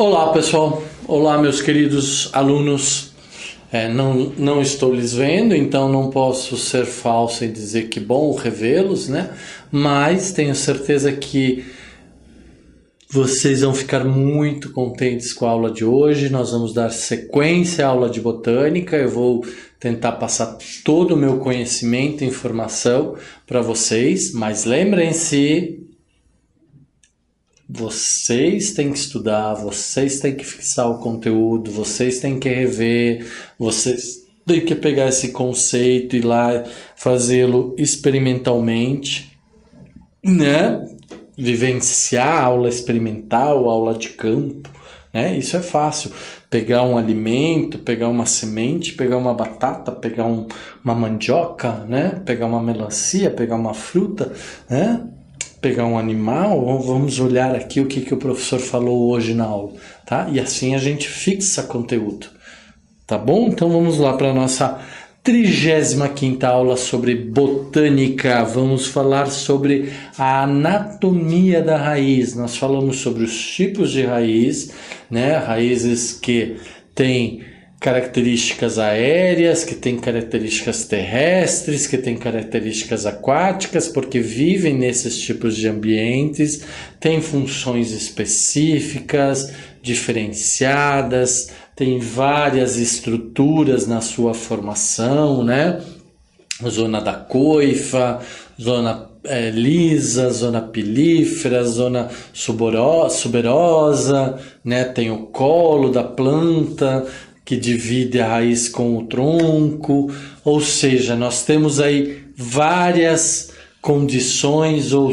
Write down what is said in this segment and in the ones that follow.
Olá pessoal, olá meus queridos alunos. Não estou lhes vendo, então não posso ser falso e dizer que bom revê-los, né? Mas tenho certeza que vocês vão ficar muito contentes com a aula de hoje. Nós vamos dar sequência à aula de botânica. Eu vou tentar passar todo o meu conhecimento e informação para vocês, mas lembrem-se, vocês têm que estudar, vocês têm que fixar o conteúdo, vocês têm que rever, vocês têm que pegar esse conceito e ir lá fazê-lo experimentalmente, né? Vivenciar aula experimental, aula de campo, né? Isso é fácil. Pegar um alimento, pegar uma semente, pegar uma batata, pegar uma mandioca, né? Pegar uma melancia, pegar uma fruta, né? Pegar um animal, vamos olhar aqui o que o professor falou hoje na aula, tá? E assim a gente fixa conteúdo, tá bom? Então vamos lá para a nossa 35ª aula sobre botânica. Vamos falar sobre a anatomia da raiz. Nós falamos sobre os tipos de raiz, né? Raízes que têm características aéreas, que têm características terrestres, que têm características aquáticas, porque vivem nesses tipos de ambientes, têm funções específicas, diferenciadas, tem várias estruturas na sua formação, né? Zona da coifa, zona lisa, zona pilífera, zona suberosa, né? Tem o colo da planta, que divide a raiz com o tronco, ou seja, nós temos aí várias condições ou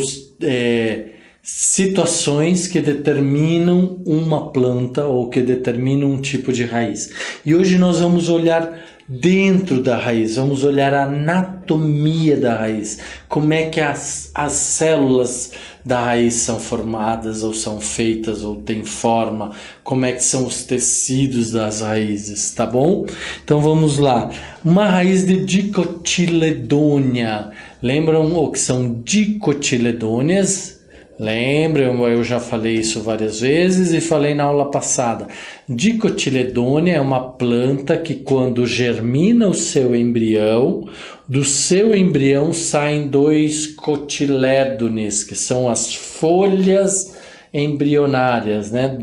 situações que determinam uma planta ou que determinam um tipo de raiz. E hoje nós vamos olhar dentro da raiz, vamos olhar a anatomia da raiz, como é que as células da raiz são formadas ou são feitas ou têm forma, como é que são os tecidos das raízes, tá bom? Então vamos lá. Uma raiz de dicotiledônia, lembram o que são dicotiledôneas? Lembram, eu já falei isso várias vezes e falei na aula passada. Dicotiledônia é uma planta que quando germina o seu embrião, do seu embrião saem 2 cotilédones, que são as folhas embrionárias, né?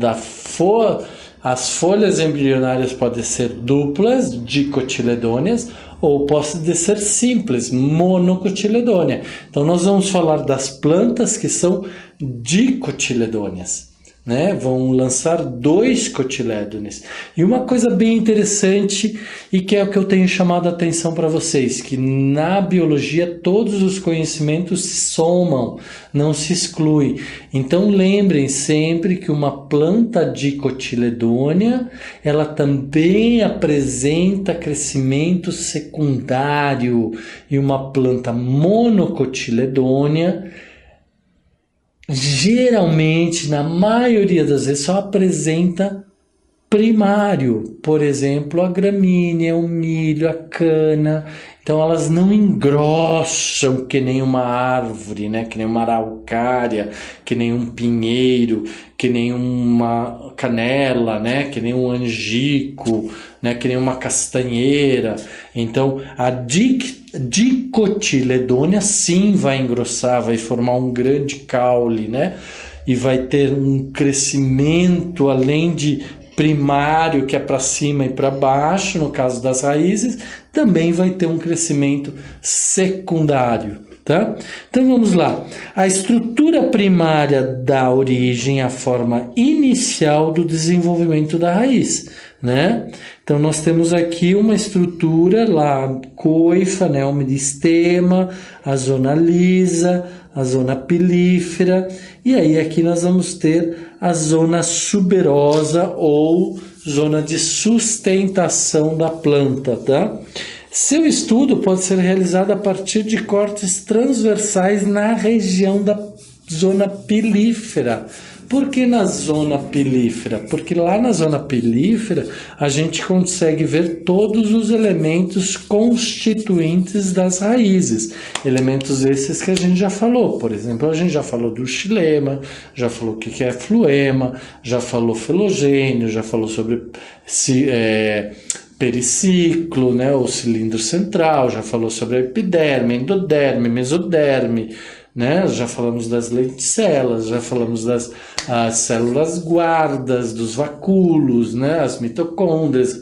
As folhas embrionárias podem ser duplas, dicotiledôneas, ou pode ser simples, monocotiledônea. Então nós vamos falar das plantas que são dicotiledôneas, né? Vão lançar 2 cotilédones. E uma coisa bem interessante e que é o que eu tenho chamado a atenção para vocês, que na biologia todos os conhecimentos se somam, não se excluem. Então lembrem sempre que uma planta dicotiledônea, ela também apresenta crescimento secundário, e uma planta monocotiledônea geralmente, na maioria das vezes, só apresenta primário. Por exemplo, a gramínea, o milho, a cana. Então elas não engrossam que nem uma árvore, né? Que nem uma araucária, que nem um pinheiro, que nem uma canela, né? Que nem um angico, né? Que nem uma castanheira. Então a dicotiledônia sim vai engrossar, vai formar um grande caule, né? E vai ter um crescimento além de primário, que é para cima e para baixo, no caso das raízes, também vai ter um crescimento secundário, tá? Então vamos lá. A estrutura primária dá origem à forma inicial do desenvolvimento da raiz, né? Então nós temos aqui uma estrutura lá, coifa, né, o meristema, a zona lisa, a zona pilífera, e aí aqui nós vamos ter a zona suberosa ou zona de sustentação da planta, tá? Seu estudo pode ser realizado a partir de cortes transversais na região da zona pilífera, Por que na zona pilífera? Porque lá na zona pilífera a gente consegue ver todos os elementos constituintes das raízes. Elementos esses que a gente já falou. Por exemplo, a gente já falou do xilema, já falou o que é fluema, já falou filogênio, já falou sobre periciclo, né, o cilindro central, já falou sobre a epiderme, endoderme, mesoderme, né? Já falamos das lenticelas, já falamos das células guardas, dos vacúolos, né? As mitocôndrias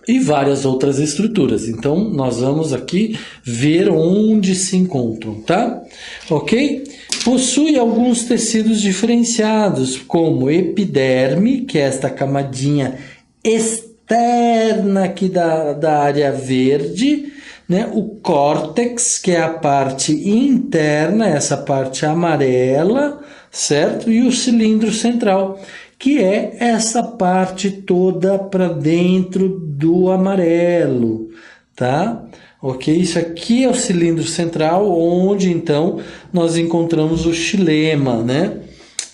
e várias outras estruturas. Então, nós vamos aqui ver onde se encontram, tá? Ok? Possui alguns tecidos diferenciados, como epiderme, que é esta camadinha externa aqui da área verde, né? O córtex, que é a parte interna, essa parte amarela, certo? E o cilindro central, que é essa parte toda para dentro do amarelo, tá? Ok? Isso aqui é o cilindro central, onde então nós encontramos o xilema, né?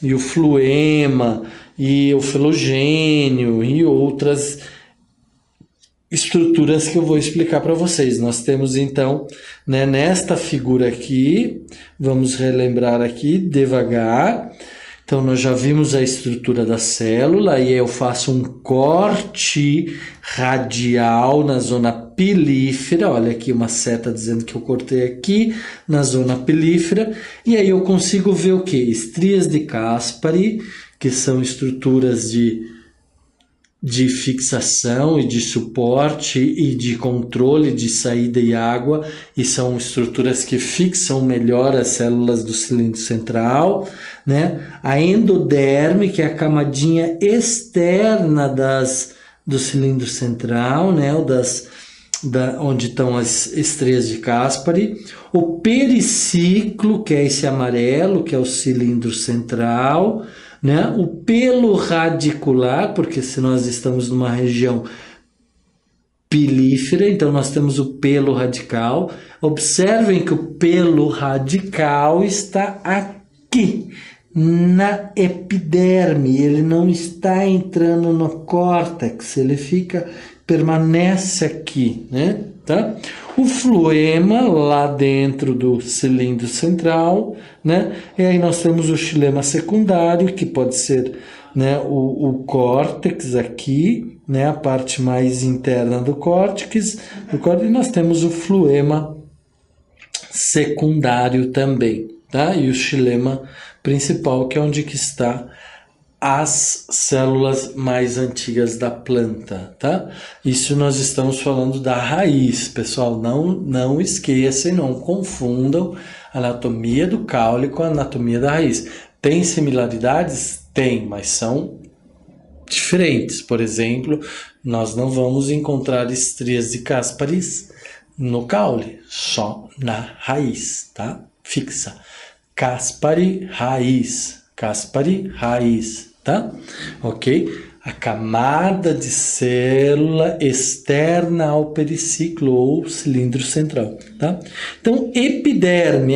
E o fluema, e o filogênio, e outras estruturas que eu vou explicar para vocês. Nós temos então, né, nesta figura aqui, vamos relembrar aqui devagar. Então nós já vimos a estrutura da célula e eu faço um corte radial na zona pilífera. Olha aqui uma seta dizendo que eu cortei aqui na zona pilífera, e aí eu consigo ver o que? Estrias de Caspary, que são estruturas de fixação e de suporte e de controle de saída e água, e são estruturas que fixam melhor as células do cilindro central, né? A endoderme, que é a camadinha externa do cilindro central, né? Onde estão as estrias de Caspary. O periciclo, que é esse amarelo, que é o cilindro central, né? O pelo radicular, porque se nós estamos numa região pilífera, então nós temos o pelo radical. Observem que o pelo radical está aqui, na epiderme, ele não está entrando no córtex, ele permanece aqui, né? Tá? O fluema lá dentro do cilindro central, né? E aí nós temos o xilema secundário, que pode ser, né, o córtex aqui, né, a parte mais interna do córtex, e nós temos o fluema secundário também, tá? E o xilema principal, que é onde que está as células mais antigas da planta, tá? Isso nós estamos falando da raiz, pessoal. Não esqueçam, não confundam a anatomia do caule com a anatomia da raiz. Tem similaridades? Tem, mas são diferentes. Por exemplo, nós não vamos encontrar estrias de Caspary no caule, só na raiz, tá? Fixa. Caspary raiz, tá? Ok? A camada de célula externa ao periciclo ou cilindro central, tá? Então, epiderme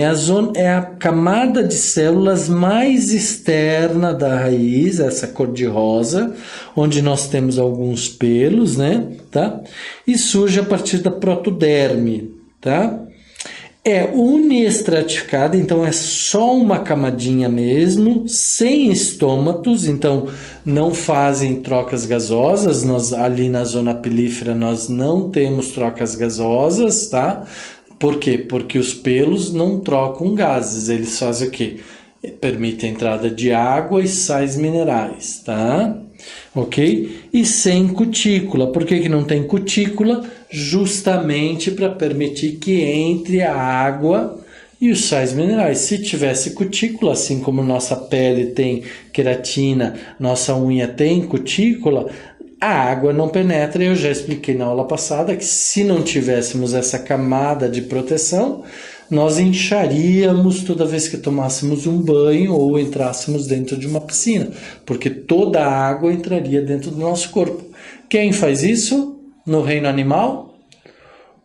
é a camada de células mais externa da raiz, essa cor de rosa, onde nós temos alguns pelos, né? Tá? E surge a partir da protoderme, tá? É uniestratificada, então é só uma camadinha mesmo, sem estômatos, então não fazem trocas gasosas. Nós ali na zona pilífera nós não temos trocas gasosas, tá? Por quê? Porque os pelos não trocam gases, eles fazem o quê? Permitem a entrada de água e sais minerais, tá? Ok? E sem cutícula. Por que não tem cutícula? Justamente para permitir que entre a água e os sais minerais. Se tivesse cutícula, assim como nossa pele tem queratina, nossa unha tem cutícula, a água não penetra. Eu já expliquei na aula passada que se não tivéssemos essa camada de proteção, nós incharíamos toda vez que tomássemos um banho ou entrássemos dentro de uma piscina, porque toda a água entraria dentro do nosso corpo. Quem faz isso no reino animal?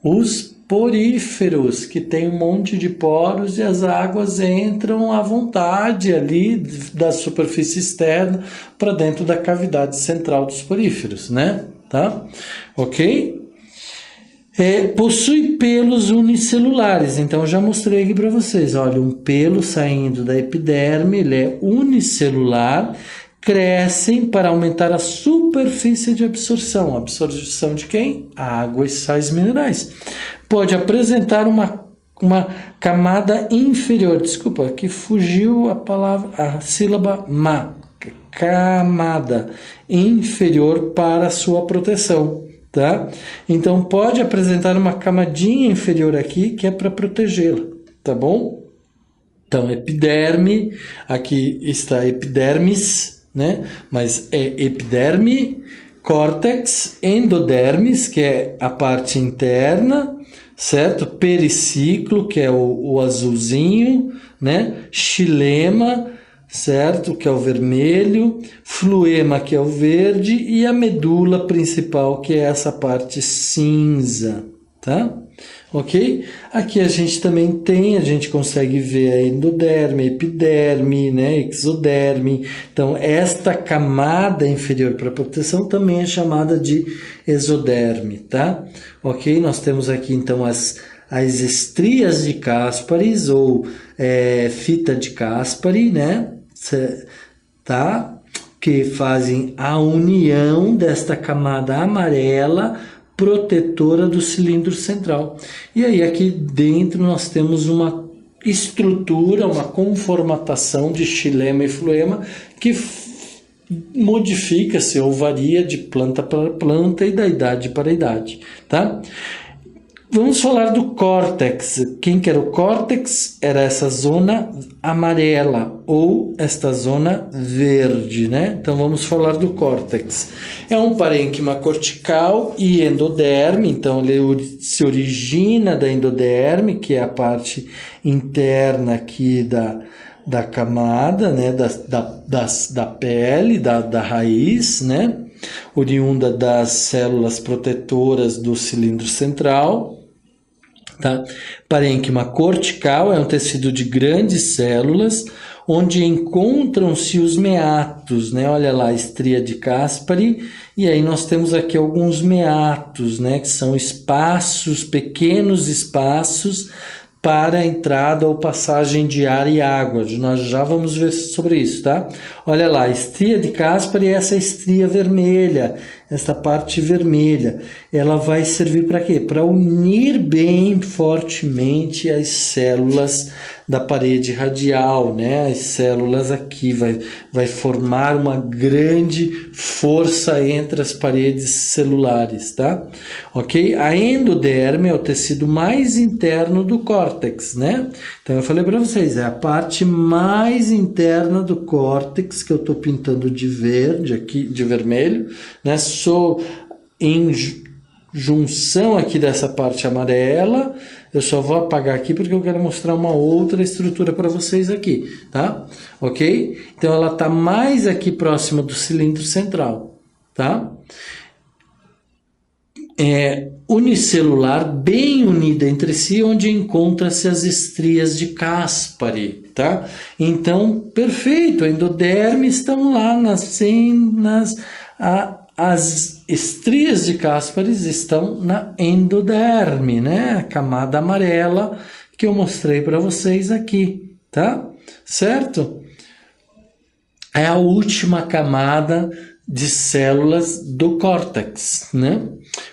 Os poríferos, que tem um monte de poros e as águas entram à vontade ali da superfície externa para dentro da cavidade central dos poríferos, né? Tá? Ok? Possui pelos unicelulares, então eu já mostrei aqui para vocês, olha, um pelo saindo da epiderme, ele é unicelular, crescem para aumentar a superfície de absorção. Absorção de quem? Água e sais minerais. Pode apresentar uma camada inferior, desculpa, que fugiu a sílaba ma, camada inferior para sua proteção. Tá? Então, pode apresentar uma camadinha inferior aqui, que é para protegê-la, tá bom? Então, epiderme, aqui está epidermis, né? Mas é epiderme, córtex, endodermis, que é a parte interna, certo? Periciclo, que é o azulzinho, né? Xilema, certo? Que é o vermelho, fluema, que é o verde, e a medula principal, que é essa parte cinza, tá? Ok? Aqui a gente também tem, a gente consegue ver a endoderme, epiderme, né? Exoderme. Então, esta camada inferior para proteção também é chamada de exoderme, tá? Ok? Nós temos aqui, então, as estrias de Caspary ou fita de Caspary, né? Tá? Que fazem a união desta camada amarela protetora do cilindro central. E aí aqui dentro nós temos uma estrutura, uma conformatação de xilema e fluema que modifica-se ou varia de planta para planta e da idade para idade, tá? Vamos falar do córtex. Quem que era o córtex? Era essa zona amarela ou esta zona verde, né? Então vamos falar do córtex. É um parênquima cortical e endoderme, então ele se origina da endoderme, que é a parte interna aqui da camada, né? Da pele, da raiz, né? Oriunda das células protetoras do cilindro central. Tá? Parênquima cortical é um tecido de grandes células, onde encontram-se os meatos, né? Olha lá, a estria de Caspary, e aí nós temos aqui alguns meatos, né? Que são espaços, pequenos espaços, para a entrada ou passagem de ar e água. Nós já vamos ver sobre isso, tá? Olha lá, a estria de Caspary é essa estria vermelha, essa parte vermelha. Ela vai servir para quê? Para unir bem fortemente as células da parede radial, né? As células aqui vai formar uma grande força entre as paredes celulares, tá? Ok? A endoderme é o tecido mais interno do córtex, né? Então eu falei para vocês, é a parte mais interna do córtex que eu estou pintando de verde aqui, de vermelho, né? Sou em junção aqui dessa parte amarela. Eu só vou apagar aqui porque eu quero mostrar uma outra estrutura para vocês aqui, tá? Ok? Então ela está mais aqui próxima do cilindro central, tá? É unicelular, bem unida entre si, onde encontra-se as estrias de Caspary, tá? Então, perfeito, a endoderme estão lá as estrias de Caspary estão na endoderme, né? A camada amarela que eu mostrei para vocês aqui, tá? Certo? É a última camada de células do córtex, né?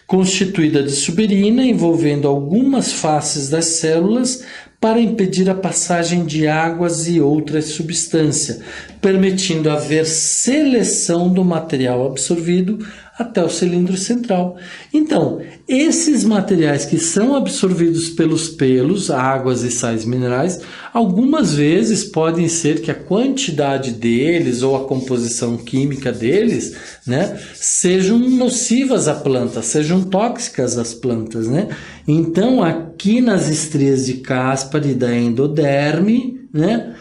Constituída de suberina, envolvendo algumas faces das células para impedir a passagem de águas e outras substâncias, permitindo haver seleção do material absorvido até o cilindro central. Então, esses materiais que são absorvidos pelos pelos, águas e sais minerais, algumas vezes podem ser que a quantidade deles ou a composição química deles, né, sejam nocivas à planta, sejam tóxicas às plantas, né? Então, aqui nas estrias de Caspary da endoderme, né,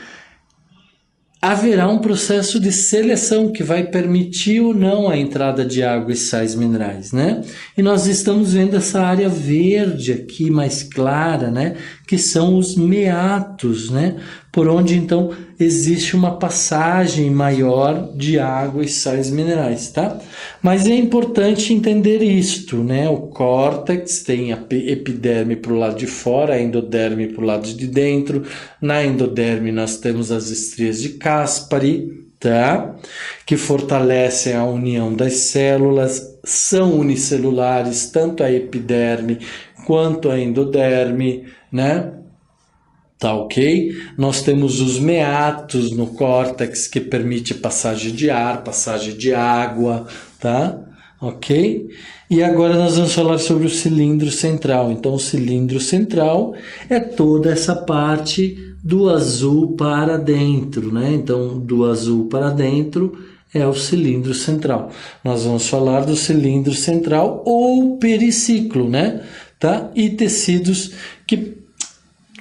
haverá um processo de seleção que vai permitir ou não a entrada de água e sais minerais, né? E nós estamos vendo essa área verde aqui, mais clara, né? Que são os meatos, né? Por onde, então, existe uma passagem maior de água e sais minerais, tá? Mas é importante entender isto, né? O córtex tem a epiderme para o lado de fora, a endoderme para o lado de dentro. Na endoderme nós temos as estrias de Caspary, tá? Que fortalecem a união das células, são unicelulares, tanto a epiderme quanto a endoderme, né? Tá ok? Nós temos os meatos no córtex que permite passagem de ar, passagem de água, tá? Ok? E agora nós vamos falar sobre o cilindro central. Então, o cilindro central é toda essa parte do azul para dentro, né? Então, do azul para dentro é o cilindro central. Nós vamos falar do cilindro central ou periciclo, né? Tá? E tecidos que...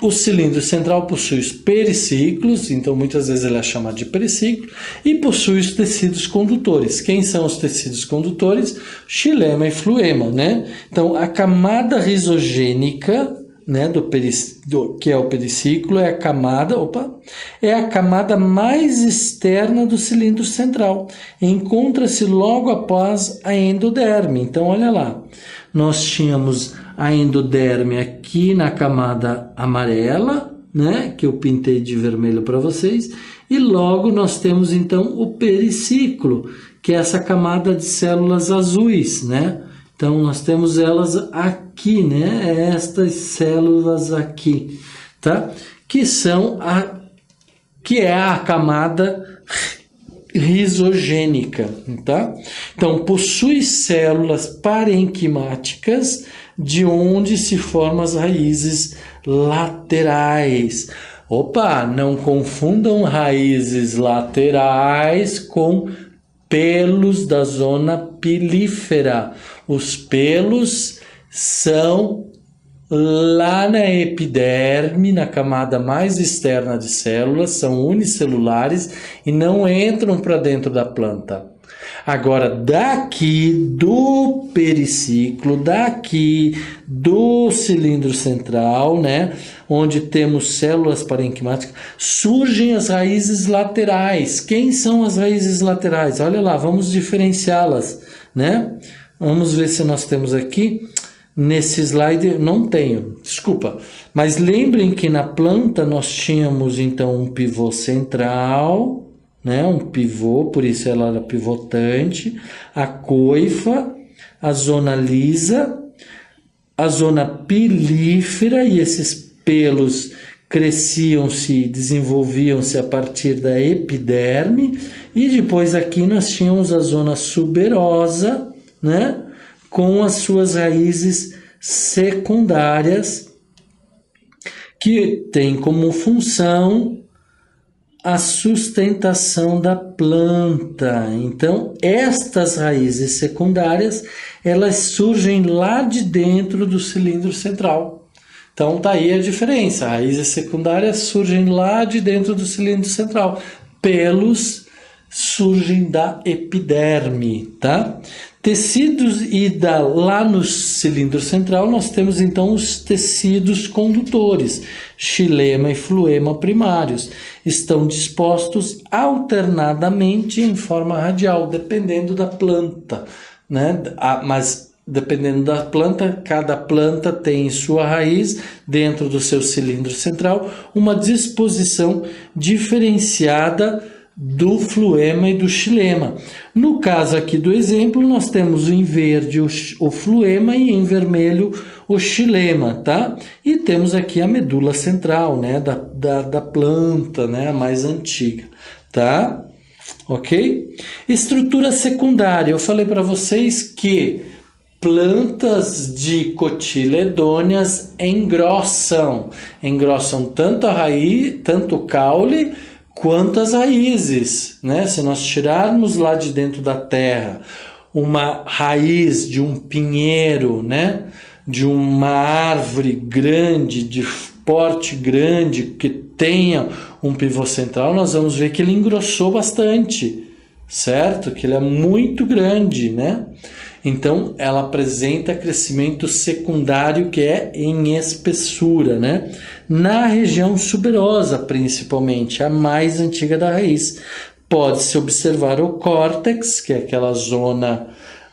O cilindro central possui os periciclos, então muitas vezes ele é chamado de periciclo, e possui os tecidos condutores. Quem são os tecidos condutores? Xilema e fluema, né? Então, a camada rizogênica, né, que é o periciclo, é a camada mais externa do cilindro central. Encontra-se logo após a endoderme. Então, olha lá, nós tínhamos a endoderme aqui na camada amarela, né, que eu pintei de vermelho para vocês, e logo nós temos então o periciclo, que é essa camada de células azuis, né? Então nós temos elas aqui, né? Estas células aqui, tá? Que é a camada rizogênica, tá? Então possui células parenquimáticas de onde se formam as raízes laterais. Opa, não confundam raízes laterais com pelos da zona pilífera. Os pelos são lá na epiderme, na camada mais externa de células, são unicelulares e não entram para dentro da planta. Agora, daqui do periciclo, daqui do cilindro central, né, onde temos células parenquimáticas, surgem as raízes laterais. Quem são as raízes laterais? Olha lá, vamos diferenciá-las, né? Vamos ver se nós temos aqui. Nesse slide, não tenho, desculpa. Mas lembrem que na planta nós tínhamos, então, um pivô central, né, um pivô, por isso ela era pivotante, a coifa, a zona lisa, a zona pilífera, e esses pelos cresciam-se, desenvolviam-se a partir da epiderme, e depois aqui nós tínhamos a zona suberosa, né, com as suas raízes secundárias, que tem como função a sustentação da planta. Então, estas raízes secundárias, elas surgem lá de dentro do cilindro central. Então, tá aí a diferença. Raízes secundárias surgem lá de dentro do cilindro central. Pelos surgem da epiderme, tá? Tecidos lá no cilindro central nós temos então os tecidos condutores, xilema e fluema primários. Estão dispostos alternadamente em forma radial, dependendo da planta, né? Mas dependendo da planta, cada planta tem em sua raiz, dentro do seu cilindro central, uma disposição diferenciada do fluema e do xilema. No caso aqui do exemplo, nós temos em verde o fluema e em vermelho o xilema, tá? E temos aqui a medula central, né, da planta, né, a mais antiga, tá? Ok? Estrutura secundária. Eu falei para vocês que plantas de cotiledôneas engrossam tanto a raiz, tanto o caule, quanto as raízes, né? Se nós tirarmos lá de dentro da terra uma raiz de um pinheiro, né? De uma árvore grande, de porte grande, que tenha um pivô central, nós vamos ver que ele engrossou bastante, certo? Que ele é muito grande, né? Então, ela apresenta crescimento secundário que é em espessura, né? Na região suberosa, principalmente, a mais antiga da raiz. Pode-se observar o córtex, que é aquela zona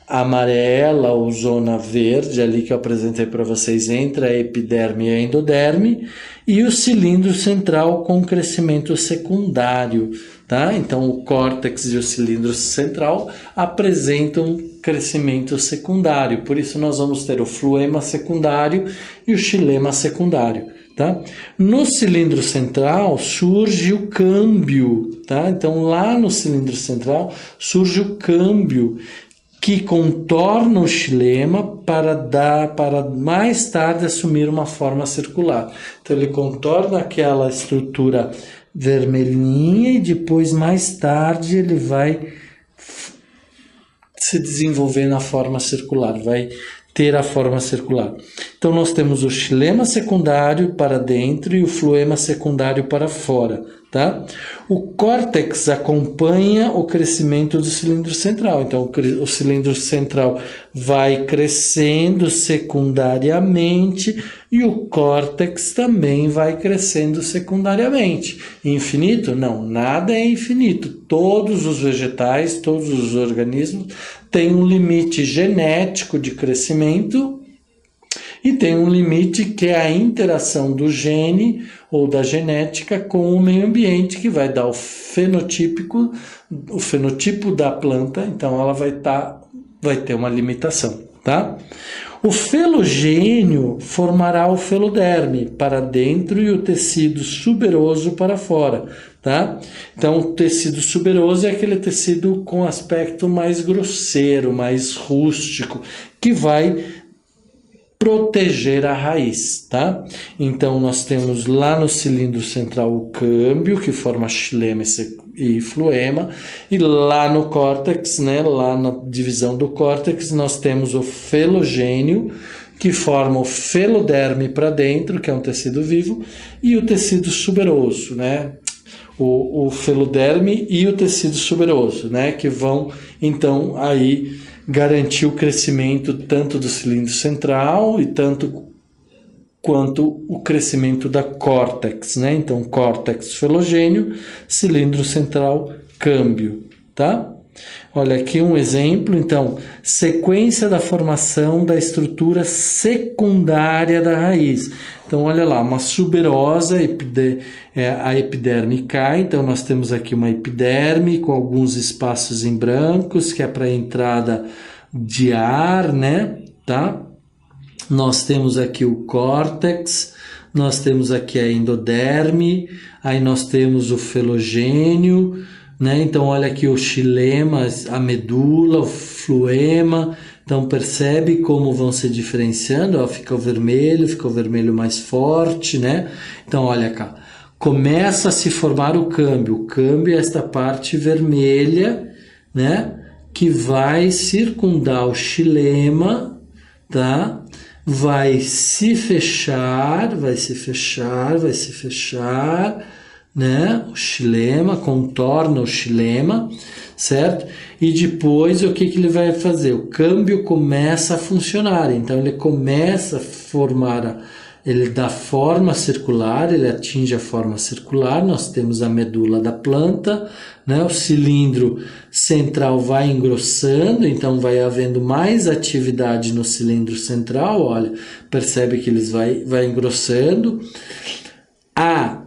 amarela ou zona verde ali que eu apresentei para vocês entre a epiderme e a endoderme, e o cilindro central com crescimento secundário, tá? Então o córtex e o cilindro central apresentam crescimento secundário, por isso nós vamos ter o floema secundário e o xilema secundário, tá? No cilindro central surge o câmbio, tá? Então lá no cilindro central surge o câmbio, que contorna o xilema para mais tarde assumir uma forma circular. Então ele contorna aquela estrutura vermelhinha e depois mais tarde ele vai se desenvolver na forma circular, vai ter a forma circular. Então nós temos o xilema secundário para dentro e o floema secundário para fora, tá? O córtex acompanha o crescimento do cilindro central. Então o cilindro central vai crescendo secundariamente e o córtex também vai crescendo secundariamente. Infinito? Não, nada é infinito. Todos os vegetais, todos os organismos têm um limite genético de crescimento e tem um limite que é a interação do gene ou da genética com o meio ambiente, que vai dar o fenotipo da planta, então ela vai ter uma limitação, tá? O felogênio formará o feloderme para dentro e o tecido suberoso para fora, tá? Então, o tecido suberoso é aquele tecido com aspecto mais grosseiro, mais rústico, que vai proteger a raiz, tá? Então, nós temos lá no cilindro central o câmbio, que forma xilema e floema, e lá no córtex, né, lá na divisão do córtex, nós temos o felogênio, que forma o feloderme para dentro, que é um tecido vivo, e o tecido suberoso, né? O feloderme e o tecido suberoso, né? Que vão, então, aí garantir o crescimento tanto do cilindro central e tanto quanto o crescimento da córtex, né? Então, córtex felogênio, cilindro central, câmbio, tá? Olha aqui um exemplo, então, sequência da formação da estrutura secundária da raiz. Então, olha lá, uma suberosa, a epiderme cai, então nós temos aqui uma epiderme com alguns espaços em brancos, que é para a entrada de ar, né? Tá? Nós temos aqui o córtex, nós temos aqui a endoderme, aí nós temos o felogênio, né? Então, olha aqui o xilema, a medula, o floema. Então, percebe como vão se diferenciando, ó, fica o vermelho mais forte, né? Então, olha cá, começa a se formar o câmbio é esta parte vermelha, né? Que vai circundar o xilema, tá? Vai se fechar, né? O xilema, contorna o xilema, certo? E depois o que ele vai fazer? O câmbio começa a funcionar, então ele começa a formar, ele dá forma circular, ele atinge a forma circular, nós temos a medula da planta, né? O cilindro central vai engrossando, então vai havendo mais atividade no cilindro central, olha, percebe que eles vai engrossando. A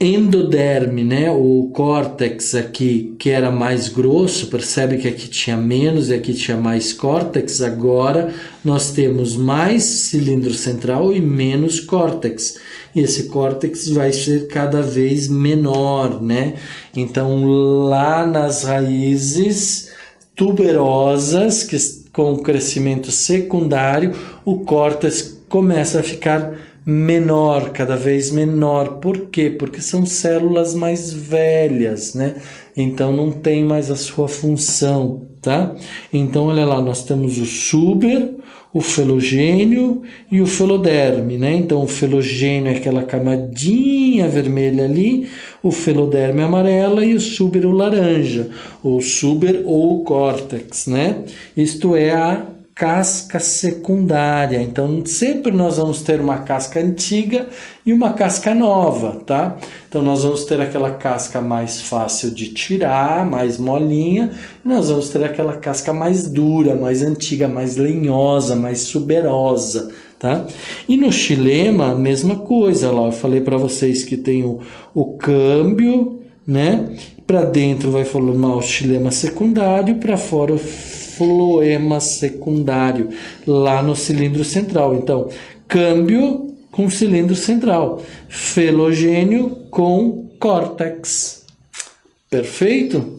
endoderme, né, o córtex aqui, que era mais grosso, percebe que aqui tinha menos e aqui tinha mais córtex, agora nós temos mais cilindro central e menos córtex, e esse córtex vai ser cada vez menor, né? Então lá nas raízes tuberosas, com crescimento secundário, o córtex começa a ficar menor, cada vez menor. Por quê? Porque são células mais velhas, né? Então não tem mais a sua função, tá? Então olha lá, nós temos o súber, o felogênio e o feloderme, né? Então o felogênio é aquela camadinha vermelha ali, o feloderme é amarela e o súber o laranja, o súber ou o córtex, né? Isto é a casca secundária. Então, sempre nós vamos ter uma casca antiga e uma casca nova, tá? Então, nós vamos ter aquela casca mais fácil de tirar, mais molinha, e nós vamos ter aquela casca mais dura, mais antiga, mais lenhosa, mais suberosa, tá? E no xilema, a mesma coisa. Lá eu falei para vocês que tem o câmbio, né? Para dentro vai formar o xilema secundário, para fora o floema secundário, lá no cilindro central. Então, câmbio com cilindro central, felogênio com córtex. Perfeito?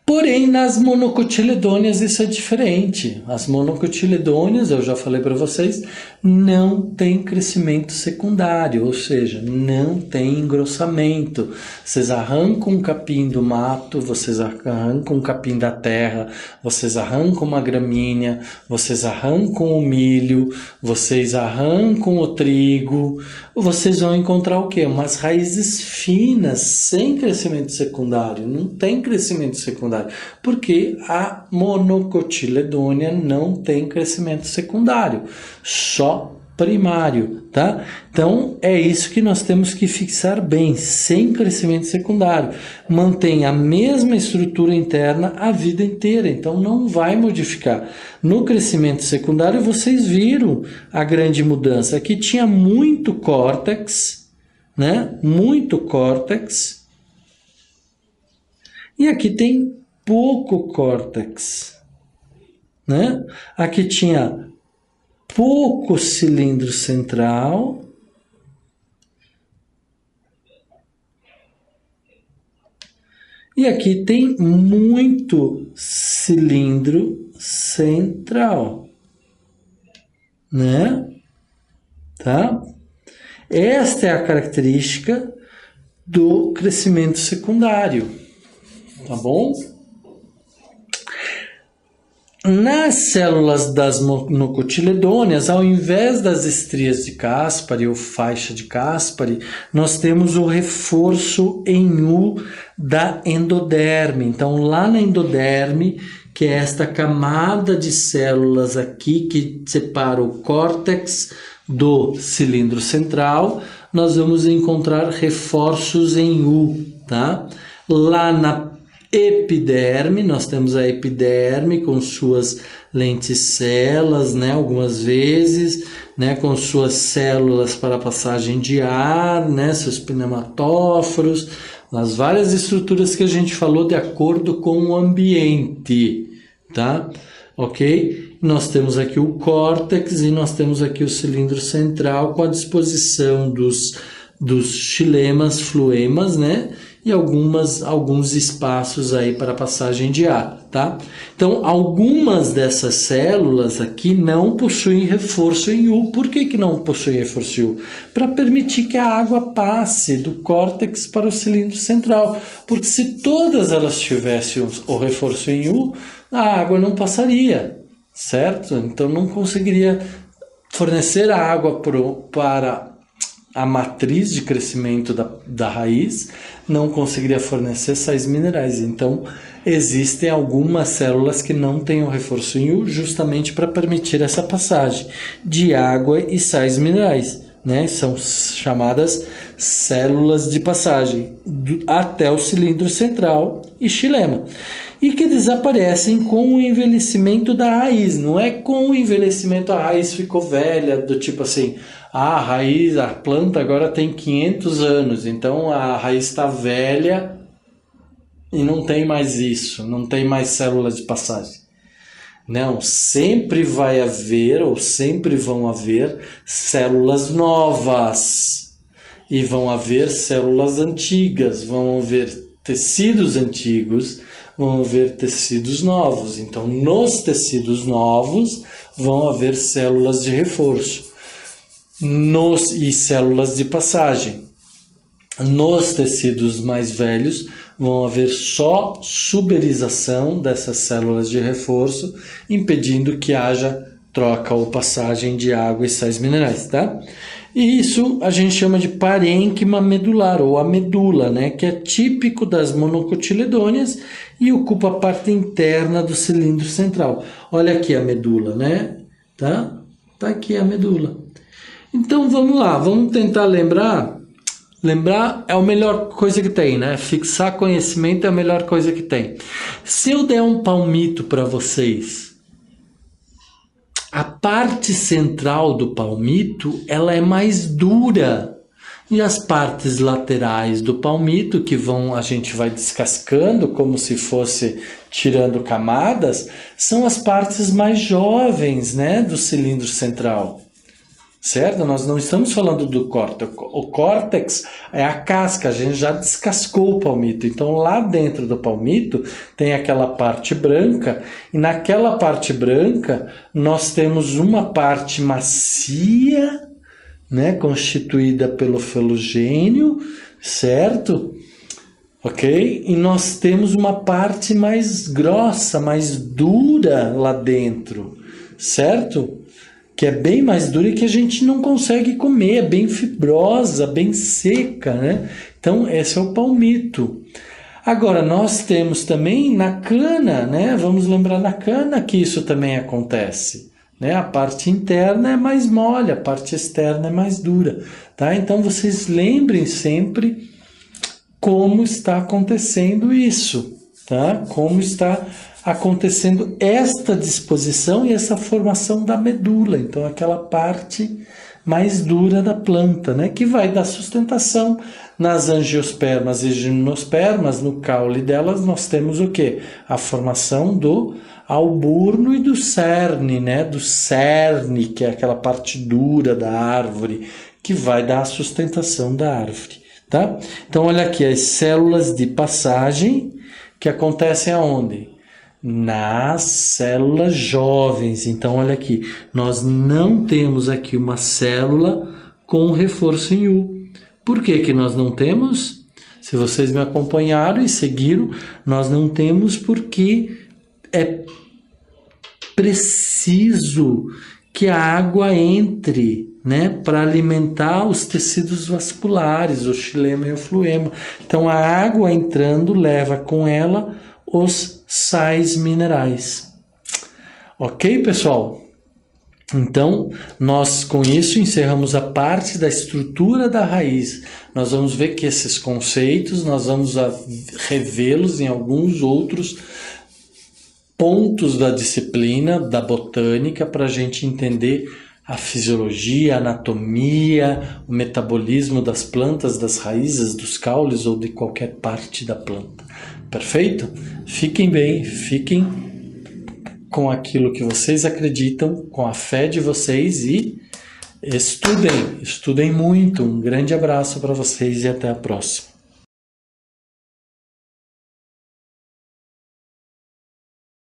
Porém, nas monocotiledôneas isso é diferente. As monocotiledôneas, eu já falei para vocês, não tem crescimento secundário, ou seja, não tem engrossamento. Vocês arrancam um capim do mato, vocês arrancam um capim da terra, vocês arrancam uma gramínea, vocês arrancam o milho, vocês arrancam o trigo, vocês vão encontrar o quê? Umas raízes finas, sem crescimento secundário. Não tem crescimento secundário, porque a monocotiledônea não tem crescimento secundário, só primário, tá? Então, é isso que nós temos que fixar bem, sem crescimento secundário. Mantém a mesma estrutura interna a vida inteira, então não vai modificar. No crescimento secundário, vocês viram a grande mudança. Aqui tinha muito córtex, né? Muito córtex. E aqui tem pouco córtex, né? Aqui tinha pouco cilindro central e aqui tem muito cilindro central, né? Tá? Esta é a característica do crescimento secundário, tá bom? Nas células das monocotiledôneas, ao invés das estrias de Caspary ou faixa de Caspary, nós temos o reforço em U da endoderme. Então, lá na endoderme, que é esta camada de células aqui que separa o córtex do cilindro central, nós vamos encontrar reforços em U, tá? Lá na epiderme, nós temos a epiderme com suas lenticelas, né, algumas vezes, né, com suas células para passagem de ar, né, seus pneumatóforos, as várias estruturas que a gente falou de acordo com o ambiente, tá? Ok? Nós temos aqui o córtex e nós temos aqui o cilindro central com a disposição dos xilemas, fluemas, né? E alguns espaços aí para passagem de ar, tá? Então, algumas dessas células aqui não possuem reforço em U. Por que não possuem reforço em U? Para permitir que a água passe do córtex para o cilindro central. Porque se todas elas tivessem o reforço em U, a água não passaria, certo? Então, não conseguiria fornecer a água para a matriz de crescimento da raiz, não conseguiria fornecer sais minerais. Então, existem algumas células que não têm o reforço em U justamente para permitir essa passagem de água e sais minerais, né? São chamadas células de passagem até o cilindro central e xilema. E que desaparecem com o envelhecimento da raiz. Não é com o envelhecimento a raiz ficou velha, do tipo assim, a raiz, a planta agora tem 500 anos, então a raiz está velha e não tem mais isso, não tem mais células de passagem. Não, sempre vai haver ou sempre vão haver células novas e vão haver células antigas, vão haver tecidos antigos, vão haver tecidos novos. Então, nos tecidos novos vão haver células de reforço. e células de passagem. Nos tecidos mais velhos vão haver só suberização dessas células de reforço, impedindo que haja troca ou passagem de água e sais minerais, tá? E isso a gente chama de parênquima medular, ou a medula, né? Que é típico das monocotiledôneas e ocupa a parte interna do cilindro central. Olha aqui a medula, né? Tá? Tá aqui a medula. Então vamos lá, vamos tentar lembrar. Lembrar é a melhor coisa que tem, né? Fixar conhecimento é a melhor coisa que tem. Se eu der um palmito para vocês, a parte central do palmito, ela é mais dura. E as partes laterais do palmito, que a gente vai descascando como se fosse tirando camadas, são as partes mais jovens, né, do cilindro central. Certo? Nós não estamos falando do córtex. O córtex é a casca, a gente já descascou o palmito. Então, lá dentro do palmito tem aquela parte branca, e naquela parte branca nós temos uma parte macia, né, constituída pelo felogênio, certo? Ok? E nós temos uma parte mais grossa, mais dura lá dentro, certo? Que é bem mais dura e que a gente não consegue comer, é bem fibrosa, bem seca, né? Então, esse é o palmito. Agora, nós temos também na cana, né? Vamos lembrar na cana que isso também acontece, né? A parte interna é mais mole, a parte externa é mais dura, tá? Então, vocês lembrem sempre como está acontecendo isso, tá? Como está acontecendo esta disposição e essa formação da medula, então aquela parte mais dura da planta, né, que vai dar sustentação nas angiospermas e gimnospermas. No caule delas nós temos o quê? A formação do alburno e do cerne, né, do cerne, que é aquela parte dura da árvore, que vai dar a sustentação da árvore, tá? Então olha aqui, as células de passagem que acontecem aonde? Nas células jovens. Então, olha aqui, nós não temos aqui uma célula com reforço em U. Por que que nós não temos? Se vocês me acompanharam e seguiram, nós não temos porque é preciso que a água entre, né, para alimentar os tecidos vasculares, o xilema e o fluema. Então, a água entrando leva com ela os sais minerais. Ok, pessoal? Então, nós com isso encerramos a parte da estrutura da raiz. Nós vamos ver que esses conceitos, nós vamos revê-los em alguns outros pontos da disciplina, da botânica, para a gente entender a fisiologia, a anatomia, o metabolismo das plantas, das raízes, dos caules ou de qualquer parte da planta. Perfeito? Fiquem bem, fiquem com aquilo que vocês acreditam, com a fé de vocês e estudem muito. Um grande abraço para vocês e até a próxima.